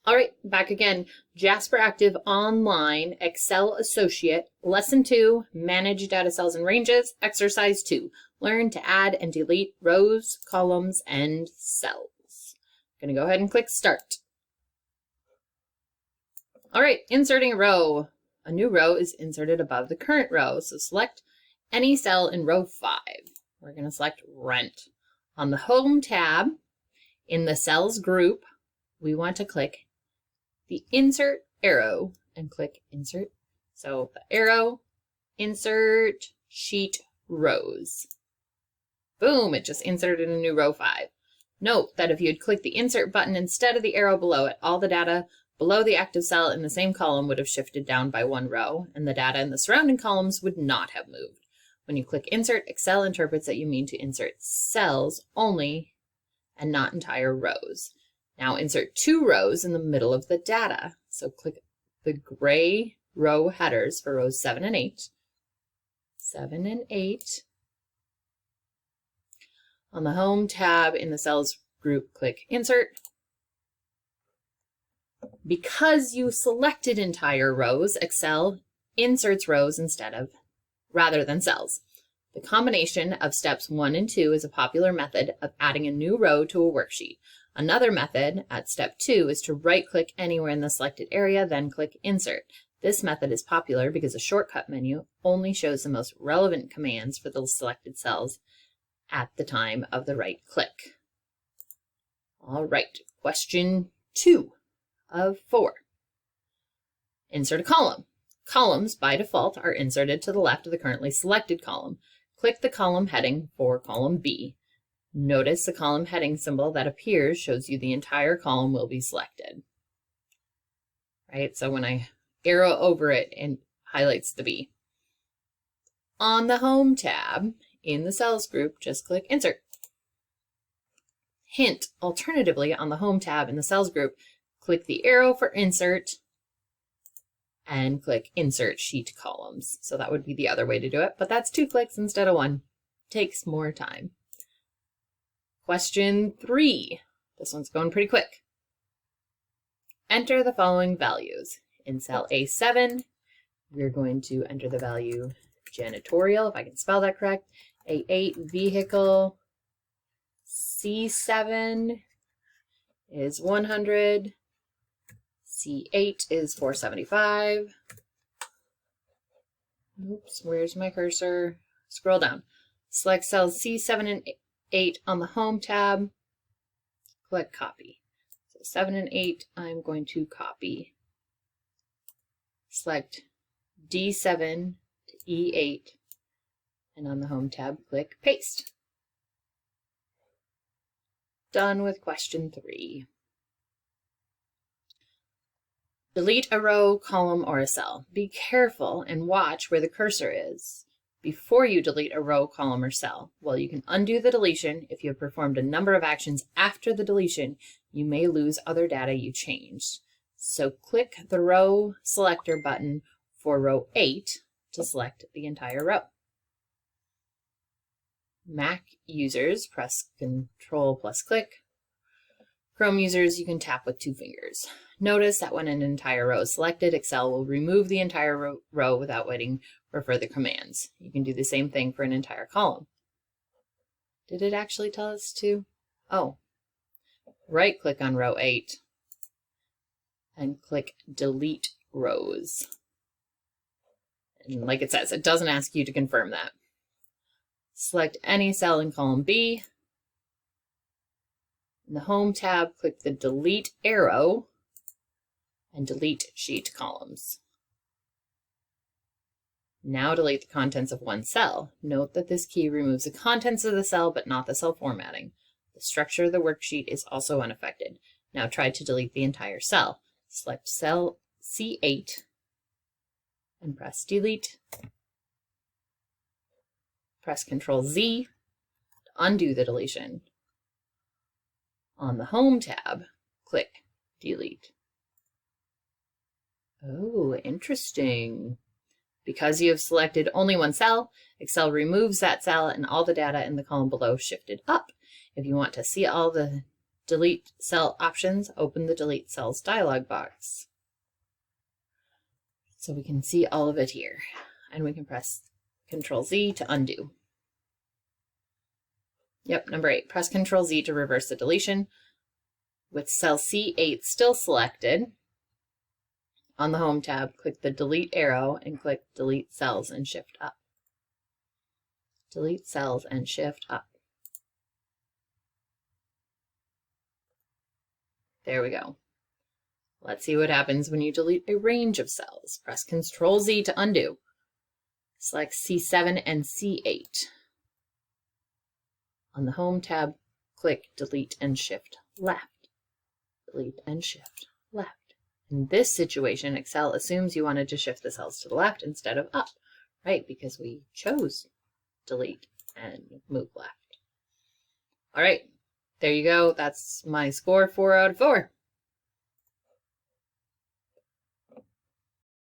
All right, back again. Jasperactive Online Excel Associate, Lesson 2, Manage Data Cells and Ranges, Exercise 2. Learn to add and delete rows, columns, and cells. I'm going to go ahead and click Start. All right, inserting a row. A new row is inserted above the current row, so select any cell in row 5. We're going to select Rent. On the Home tab, in the Cells group, we want to click the Insert arrow and click Insert. So the arrow, Insert, Sheet, Rows. Boom, it just inserted a new row 5. Note that if you had clicked the Insert button instead of the arrow below it, all the data below the active cell in the same column would have shifted down by 1 row, and the data in the surrounding columns would not have moved. When you click Insert, Excel interprets that you mean to insert cells only and not entire rows. Now insert 2 rows in the middle of the data. So click the gray row headers for rows 7 and 8. 7 and 8. On the Home tab in the Cells group, click Insert. Because you selected entire rows, Excel inserts rows rather than cells. The combination of steps 1 and 2 is a popular method of adding a new row to a worksheet. Another method at step 2 is to right-click anywhere in the selected area, then click Insert. This method is popular because a shortcut menu only shows the most relevant commands for the selected cells at the time of the right click. All right, question 2 of 4. Insert a column. Columns, by default, are inserted to the left of the currently selected column. Click the column heading for column B. Notice the column heading symbol that appears shows you the entire column will be selected. Right, so when I arrow over it, it highlights the B. On the Home tab, in the Cells group, just click Insert. Hint, alternatively, on the Home tab in the Cells group, click the arrow for Insert and click Insert Sheet Columns. So that would be the other way to do it, but that's 2 clicks instead of 1. Takes more time. Question 3. This one's going pretty quick. Enter the following values. In cell A7, we're going to enter the value janitorial, if I can spell that correct. A8, vehicle. C7 is 100. C8 is 475. Oops, where's my cursor? Scroll down. Select cells C7 and 8 on the Home tab. Click Copy. So 7 and 8, I'm going to copy. Select D7 to E8, and on the Home tab, click Paste. Done with question 3. Delete a row, column, or a cell. Be careful and watch where the cursor is before you delete a row, column, or cell. While you can undo the deletion, if you have performed a number of actions after the deletion, you may lose other data you changed. So click the Row Selector button for row 8 to select the entire row. Mac users, press Control plus click. Chrome users, you can tap with 2 fingers. Notice that when an entire row is selected, Excel will remove the entire row without waiting for further commands. You can do the same thing for an entire column. Did it actually tell us to? Oh, right-click on row 8 and click Delete Rows. And like it says, it doesn't ask you to confirm that. Select any cell in column B. In the Home tab, click the Delete arrow and delete sheet columns. Now delete the contents of one cell. Note that this key removes the contents of the cell, but not the cell formatting. The structure of the worksheet is also unaffected. Now try to delete the entire cell. Select cell C8 and press Delete. Press Ctrl Z to undo the deletion. On the Home tab, click Delete. Oh, interesting. Because you have selected only one cell, Excel removes that cell and all the data in the column below shifted up. If you want to see all the delete cell options, open the delete cells dialog box. So we can see all of it here, and we can press Control Z to undo. Yep, number 8, press Control Z to reverse the deletion. With cell C8 still selected, on the Home tab, click the Delete arrow and click Delete Cells and Shift Up. Delete cells and Shift Up. There we go. Let's see what happens when you delete a range of cells. Press Control Z to undo. Select C7 and C8. On the Home tab, click Delete and Shift Left. Delete and Shift Left. In this situation, Excel assumes you wanted to shift the cells to the left instead of up, right? Because we chose delete and move left. All right, there you go. That's my score, 4 out of 4.